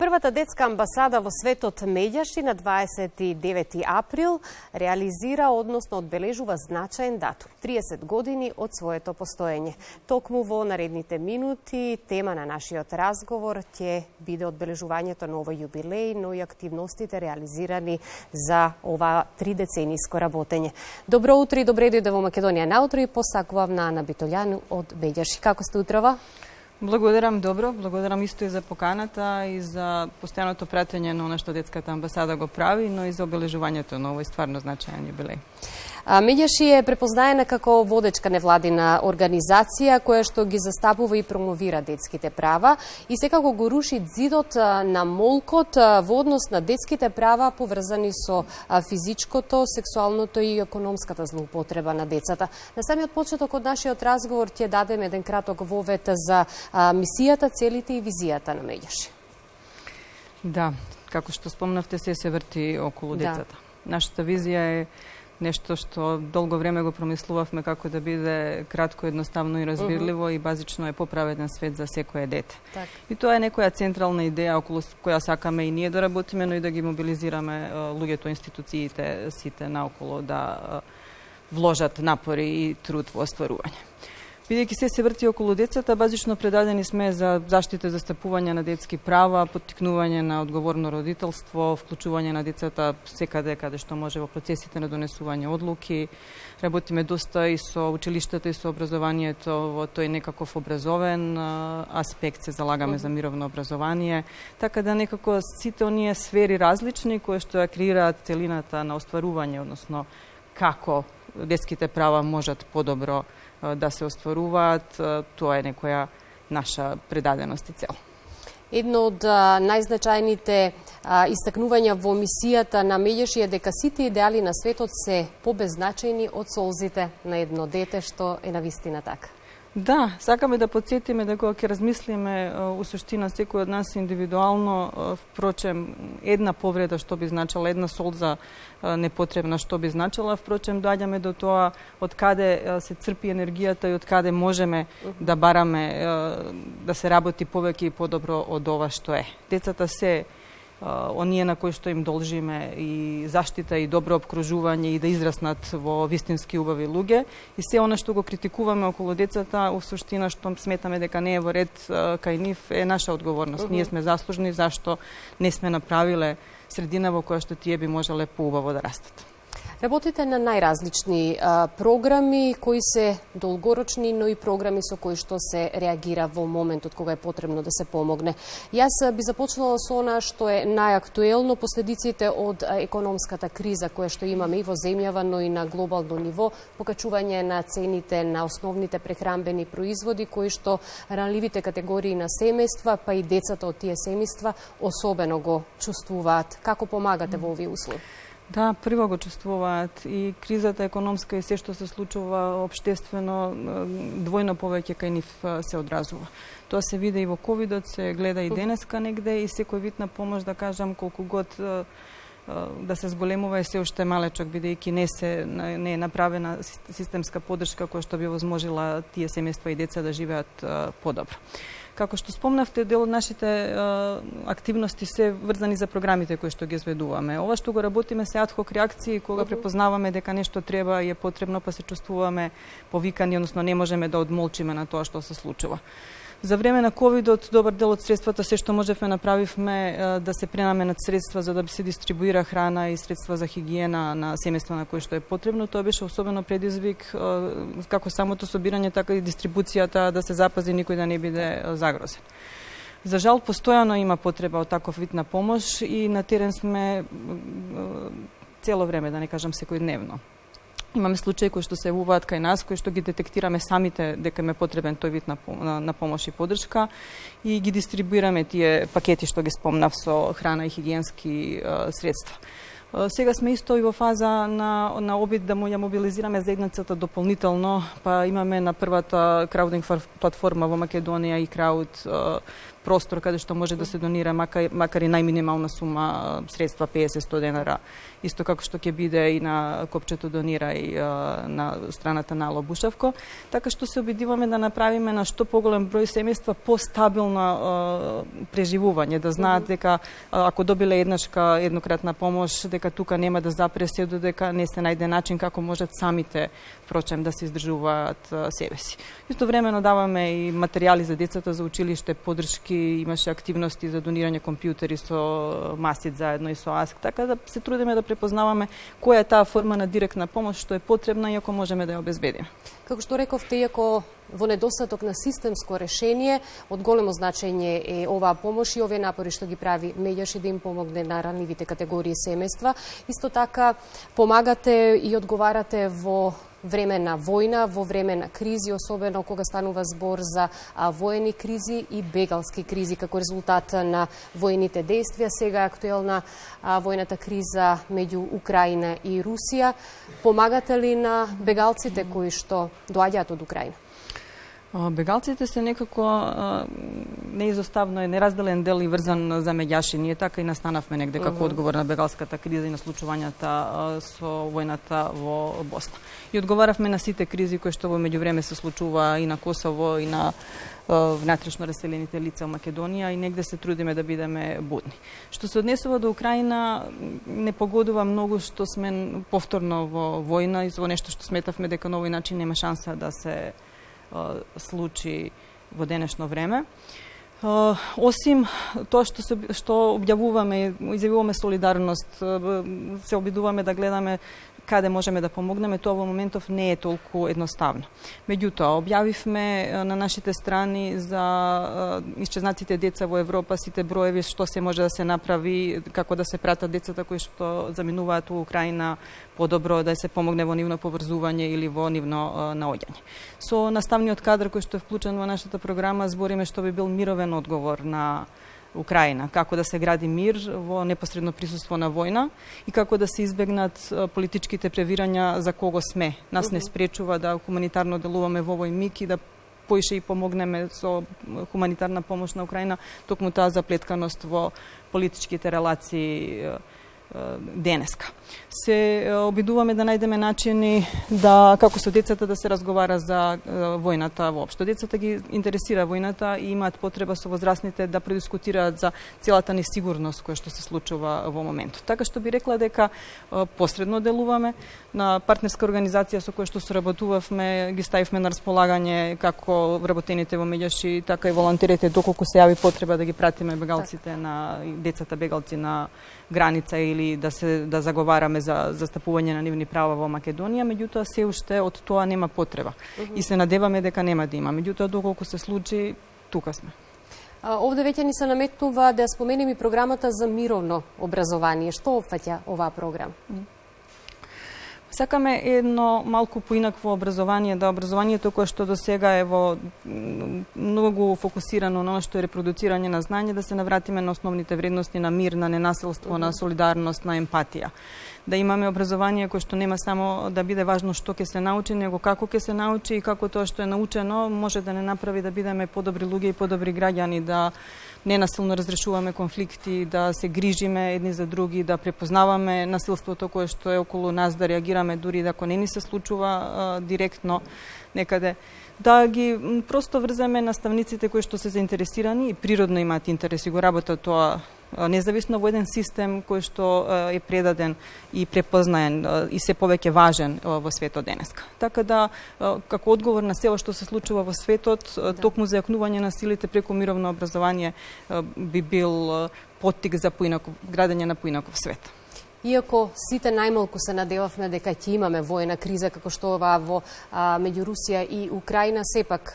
Првата детска амбасада во светот Медјаши на 29 април реализира, односно одбележува значаен датум. 30 години од своето постоење. Токму во наредните минути тема на нашиот разговор ќе биде одбележувањето на овој јубилеј, но и активностите реализирани за ова 3-децениско работење. Добро утро и добре дојде во Македонија наутро и посакувам на Ана Битолјан од Медјаши. Како сте утрова? Благодарам добро, благодарам исто и за поканата и за постојаното пратење на она што детската амбасада го прави, но и за обележувањето на овој стварно значаен јубилеј. Медјаши е препознаена како водечка невладина организација која што ги застапува и промовира детските права и секако го руши зидот на молкот во однос на детските права поврзани со физичкото, сексуалното и економската злоупотреба на децата. На самиот почеток од нашиот разговор ќе дадеме еден краток вовед за мисијата, целите и визијата на Медјаши. Да, како што спомнавте, се врти околу децата. Нашата визија е нешто што долго време го промислувавме како да биде кратко, едноставно и разбирливо и базично е поправеден свет за секое дете. Так. И тоа е некоја централна идеја околу која сакаме и ние да работиме, но и да ги мобилизираме луѓето, институциите, сите наоколу да вложат напори и труд во остварување. Бидејќи се врти околу децата, базично предадени сме за заштита и застапување на детски права, поттикнување на одговорно родителство, вклучување на децата секаде каде што може во процесите на донесување одлуки. Работиме доста и со училиштата и со образованието во тој некаков образовен аспект, се залагаме за мировно образование, така да некако сите оние сфери различни кои што ја креираат целината на остварување, односно како детските права можат подобро да се остваруваат, тоа е некоја наша предаденост и цел. Едно од најзначајните истакнувања во мисијата на Медјаши е дека сите идеали на светот се побезначајни од солзите на едно дете, што е навистина така. Да, сакаме да подсетиме дека кога ќе размислиме у суштина секој од нас индивидуално, впрочем, една повреда што би значила, една солза непотребна што би значила, впрочем, доаѓаме до тоа од каде се црпи енергијата и од каде можеме да бараме да се работи повеќе и подобро од ова што е. Децата се оние на кои што им должиме и заштита и добро обкружување и да израснат во вистински убави луѓе. И се она што го критикуваме околу децата, у суштина што сметаме дека не е во ред кај нив, е наша одговорност. Ние сме заслужни зашто не сме направиле средина во која што тие би можеле поубаво да растат. Работите на најразлични програми кои се долгорочни, но и програми со кои што се реагира во моментот кога е потребно да се помогне. Јас би започнала со она што е најактуелно, последиците од економската криза која што имаме и во земјава, но и на глобално ниво, покачување на цените на основните прехранбени производи кои што ранливите категории на семејства, па и децата од тие семејства особено го чувствуваат. Како помагате во овие услови? Да, прво го чувствуваат и кризата економска и се што се случува општествено двојно повеќе кај нив се одразува. Тоа се види и во ковидот, се гледа и денеска негде и секој вид на помош, да кажам, колку год да се зголемува е се уште малечок, бидејќи не е направена системска поддршка која што би возможила тие семејства и деца да живеат подобро. Како што спомнавте, дел од нашите активности се врзани за програмите кои што ги изведуваме. Ова што го работиме се адхок реакции, кога препознаваме дека нешто треба и е потребно, па се чувствуваме повикани, односно не можеме да одмолчиме на тоа што се случува. За време на ковидот, добар дел од средствата, се што можевме направивме да се пренаменат средства за да се дистрибуира храна и средства за хигиена на семејства на кои што е потребно. Тоа беше особено предизвик, како самото собирање, така и дистрибуцијата, да се запази никој да не биде загрозен. За жал, постојано има потреба од таков вид на помош и на терен сме цело време, да не кажам секојдневно. Имаме случаи кои што се јавуваат кај нас, кои што ги детектираме самите дека им е потребен тој вид на помош и поддршка и ги дистрибуираме тие пакети што ги спомнав со храна и хигиенски средства. Сега сме исто и во фаза на обид да ја мобилизираме заедницата дополнително, па имаме на првата краудинг платформа во Македонија и крауд простор каде што може да се донира макар и најминимална сума средства 50-100 денара, исто како што ќе биде и на Копчето донира и на страната на Ало Бушавко, така што се обидуваме да направиме на што поголем број семејства постабилно преживување, да знаат дека ако добиле еднократна помош, дека тука нема да запре се додека не се најде начин како можат самите впрочем да се издржуваат себе си. Истовремено даваме и материјали за децата за училиште, подршки, имаше активности за донирање компјутери со Масит заедно и со АСК, така да се трудиме да препознаваме која е таа форма на директна помош што е потребна и ако можеме да ја обезбедиме. Како што рековте, иако во недостаток на системско решение, од големо значење е оваа помош и овие напори што ги прави Меѓаш да им помогне на ранливите категории семејства. Исто така помагате и одговарате во време на војна, во време на кризи, особено кога станува збор за воени кризи и бегалски кризи како резултат на воените действија. Сега е актуелна војната криза меѓу Украина и Русија. Помагате ли на бегалците кои што доаѓаат од Украина? Бегалците се некако неизоставно е неразделен дел и врзан за Меѓаши. Ние така и настанавме негде како одговор на бегалската криза и на случувањата со војната во Босна. И одговаравме на сите кризи кои што во меѓувреме се случува и на Косово и на внатрешно раселените лица во Македонија и негде се трудиме да бидеме будни. Што се однесува до Украина, не погодува многу што сме повторно во војна и во нешто што сметавме дека на овој начин нема шанса да се случи во денешно време. Осим тоа што објавуваме, изјавуваме солидарност, се обидуваме да гледаме каде можеме да помогнеме, тоа во моментов не е толку едноставно. Меѓутоа, објавивме на нашите страни за исчезнатите деца во Европа сите броеви што се може да се направи, како да се пратат децата кои што заминуваат во Украина, подобро да се помогне во нивно поврзување или во нивно наоѓање. Со наставниот кадар кој што е вклучен во нашата програма збориме што би бил мировен одговор на Украина, како да се гради мир во непосредно присуство на војна и како да се избегнат политичките превирања за кого сме. Нас не спречува да хуманитарно делуваме во овој миг и да поише и помогнеме со хуманитарна помош на Украина, токму таа заплетканост во политичките релации денеска. Се обидуваме да најдеме начини да, како со децата, да се разговара за војната воопшто. Децата ги интересира војната и имаат потреба со возрастните да предискутираат за целата несигурност која што се случува во моментот. Така што би рекла дека посредно делуваме на партнерска организација со која што соработувавме, ги ставивме на располагање како вработените во Меѓаши, така и волонтерите доколку се јави потреба да ги пратиме бегалците на децата бегалци на граница или да заговараме за застапување на нивни права во Македонија, меѓутоа се уште од тоа нема потреба. И се надеваме дека нема да има. Меѓутоа доколку се случи, тука сме. Овде веќе ни се наметнува да споменеме и програмата за мировно образование. Што опфаќа оваа програма? Сакаме едно малку поинакво образование, да образованието кое што до сега е во многу фокусирано на оно што е репродуцирање на знање, да се навратиме на основните вредности на мир, на ненасилство, на солидарност, на емпатија. Да имаме образование кое што нема само да биде важно што ќе се научи, него како ќе се научи и како тоа што е научено може да не направи да бидеме подобри луѓе и подобри граѓани, да ненасилно разрешуваме конфликти, да се грижиме едни за други, да препознаваме насилството кое што е околу нас, да реагираме дури ако не ни се случува директно некаде. Да ги просто врземе наставниците кои што се заинтересирани и природно имаат интерес и го работат тоа независно во еден систем кој што е предаден и препознаен и се повеќе важен во светот денеска. Така да, како одговор на село што се случува во светот, токму за јакнување на силите преку мировно образование би бил поттик за градење на поинаков свет. Иако сите најмалку се надевавме дека ќе имаме воена криза како што ова во меѓу Русија и Украина, сепак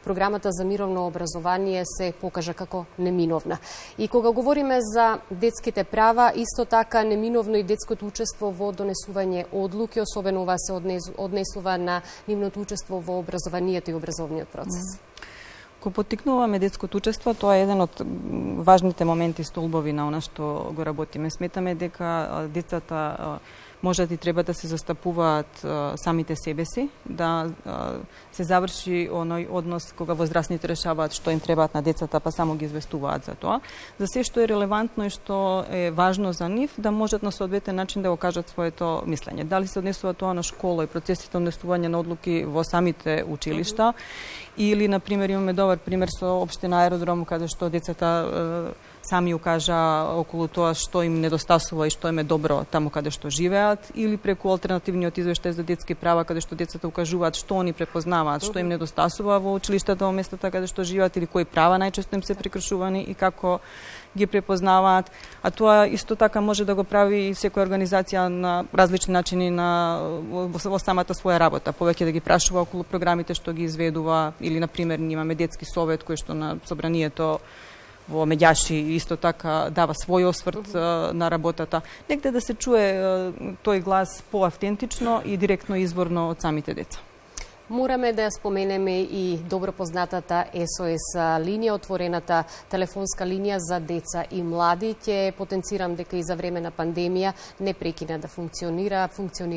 програмата за мировно образование се покажа како неминовна. И кога говориме за детските права, исто така неминовно и детското учество во донесување одлуки, особено ова се однесува на нивното учество во образованието и образовниот процес. Кога поттикнуваме детското учество, тоа е еден од важните моменти, столбови на она што го работиме. Сметаме дека децата можат и треба да се застапуваат самите себе си, да се заврши оној однос кога возрастните решаваат што им требаат на децата, па само ги известуваат за тоа. За се што е релевантно и што е важно за нив, да можат на соодветен начин да го кажат своето мислење. Дали се однесува тоа на школа и процесите однесување на одлуки во самите училишта, или, например, имаме добар пример со општина Аеродром, каде што децата сами укажа околу тоа што им недостасува и што им е добро таму каде што живеат, или преку алтернативниот извештај за детски права, каде што децата укажуваат што они препознаваат, што им недостасува во училиштата, во местата каде што живеат, или кои права најчесто им се прекршувани и како ги препознаваат. А тоа исто така може да го прави и секоја организација на различни начини во самата своја работа. Повеќе да ги прашува околу програмите што ги изведува, или, например, имаме детски совет кој што на собранието во Меѓаши исто така дава свој осврт на работата. Негде да се чуе тој глас поавтентично и директно изворно од самите деца. Мораме да ја споменеме и добро познатата SOS линија, отворената телефонска линија за деца и млади. Ќе потенцирам дека и за време на пандемија не прекина да функционира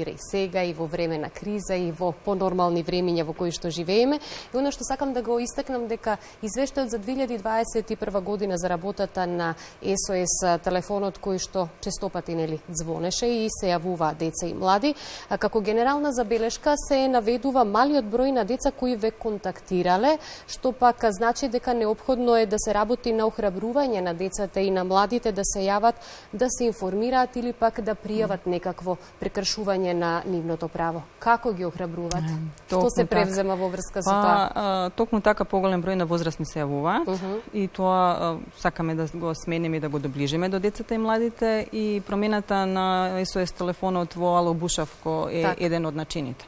и сега, и во време на криза, и во понормални времиња во кои што живееме. И оно што сакам да го истакнам дека извештајот за 2021 година за работата на SOS телефонот кој што честопати звонеше и се јавуваа деца и млади, како генерална забелешка се наведува малиот број на деца кои ве контактирале, што пак значи дека неопходно е да се работи на охрабрување на децата и на младите да се јават, да се информираат или пак да пријават некакво прекршување на нивното право. Како ги охрабруваат? Што се превзема во врска со тоа? Токму така поголем број на возрастни се јавуваат и тоа сакаме да го смениме и да го доближиме до децата и младите, и промената на SOS телефонот во Ало Бушавко е еден од начините.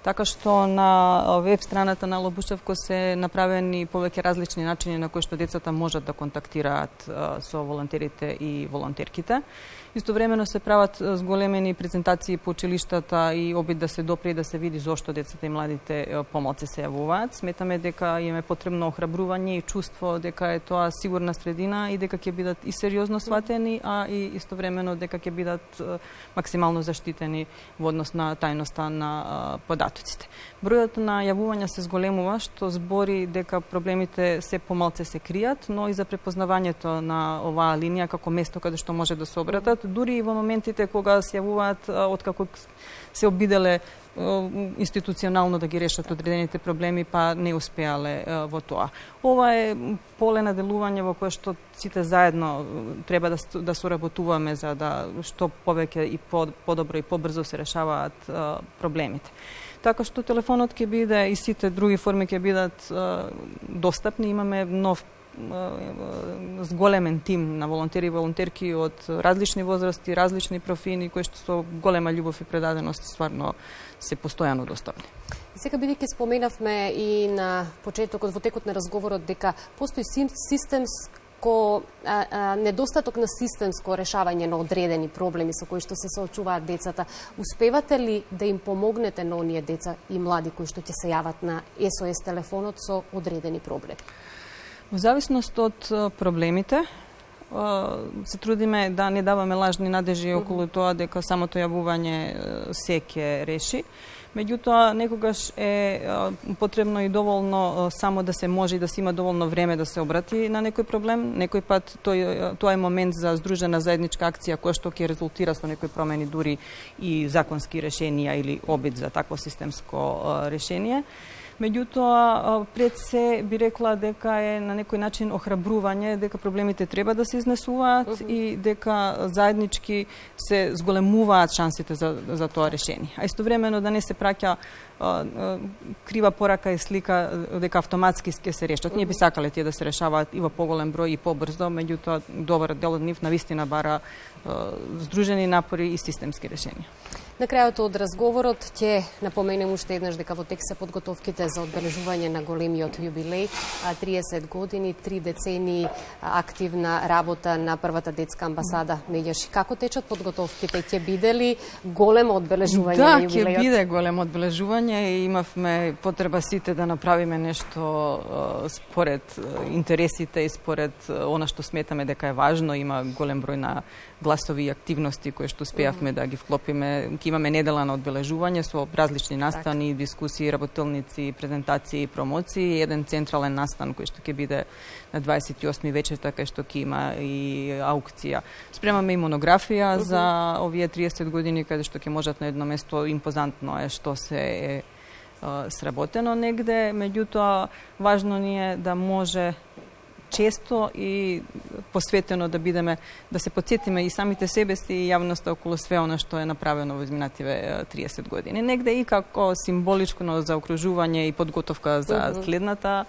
Така што на веб страната на Ало Бушавко се направени повеќе различни начини на кои што децата можат да контактираат со волонтерите и волонтерките. Истовремено се прават зголемени презентации по училиштата и обид да се допре и да се види зошто децата и младите помалку се јавуваат. Сметаме дека им е потребно охрабрување и чувство дека е тоа сигурна средина и дека ќе бидат и сериозно сватени, а и истовремено дека ќе бидат максимално заштитени во однос на тајноста на податоците. Бројот на јавувања се зголемува, што збори дека проблемите се помалку се кријат, но и за препознавањето на оваа линија како место каде што може да се обратат, дури и во моментите кога се јавуваат откако се обиделе институционално да ги решат одредените проблеми, па не успеале во тоа. Ова е поле на делување во кое што сите заедно треба да соработуваме за да што повеќе и подобро и побрзо се решаваат проблемите. Така што телефонот ќе биде и сите други форми ќе бидат достапни. Имаме нов зголемен тим на волонтери и волонтерки од различни возрасти, различни профили, кои што со голема љубов и предаденост стварно се постојано достапни. Сега, бидејќи споменавме и на почетокот, во текот на разговорот, дека постои недостаток на системско решавање на одредени проблеми со кои што се соочуваат децата, успевате ли да им помогнете на оние деца и млади кои што ќе се јават на SOS телефонот со одредени проблеми? Во зависност од проблемите, се трудиме да не даваме лажни надежи околу тоа дека самото јавување се ќе реши. Меѓутоа, некогаш е потребно и доволно само да се може и да се има доволно време да се обрати на некој проблем. Некој пат тоа е момент за здружена заедничка акција која што ќе резултира со некои промени, дури и законски решенија или обид за такво системско решение. Меѓутоа, пред се би рекла дека е на некој начин охрабрување, дека проблемите треба да се изнесуваат и дека заеднички се зголемуваат шансите за тоа решение. А истовремено да не се праќа крива порака и слика дека автоматски ќе се решат. Ние би сакале тие да се решаваат и во поголем број и побрзо, меѓутоа добар дел од нив навистина бара здружени напори и системски решенија. На крајот од разговорот ќе напоменем уште еднаш дека во тек се подготовките за одбележување на големиот јубилеј, 30 години, 3 децении активна работа на првата детска амбасада Меѓаши. Како течат подготовките? Ќе биде ли големо одбележување на јубилејот? Да, ќе биде големо одбележување. обележување и имавме потреба сите да направиме нешто според интересите и според она што сметаме дека е важно. Има голем број на гласови и активности кои што успеавме да ги вклопиме. Ке имаме недела на одбележување со различни настани, дискусии, работилници, презентации, промоции, еден централен настан кој што ќе биде на 28 вечерта, кај што ќе има и аукција. Спремаме и монографија за овие 30 години, каде што ќе можат на едно место. Импозантно е што се е сработено негде, меѓутоа важно ни е да може често и посветено да бидеме, да се подсетиме и самите себе си и јавноста околу све она што е направено во изминативе 30 години. Негде и како символично заокружување и подготовка за следната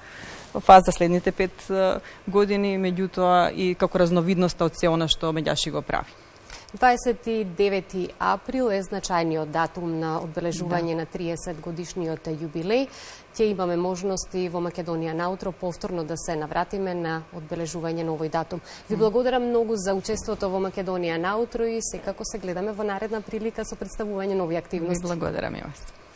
фаза, следните 5 години, меѓутоа и како разновидноста од се она што Меѓаши го прави. 29 април е значајниот датум на одбележување на 30 годишниот јубилеј. Ќе имаме можности во Македонија наутро повторно да се навратиме на одбележување на овој датум. Ви благодарам многу за учеството во Македонија наутро и секако се гледаме во наредна прилика со представување нови активности. Ви благодарам и вас.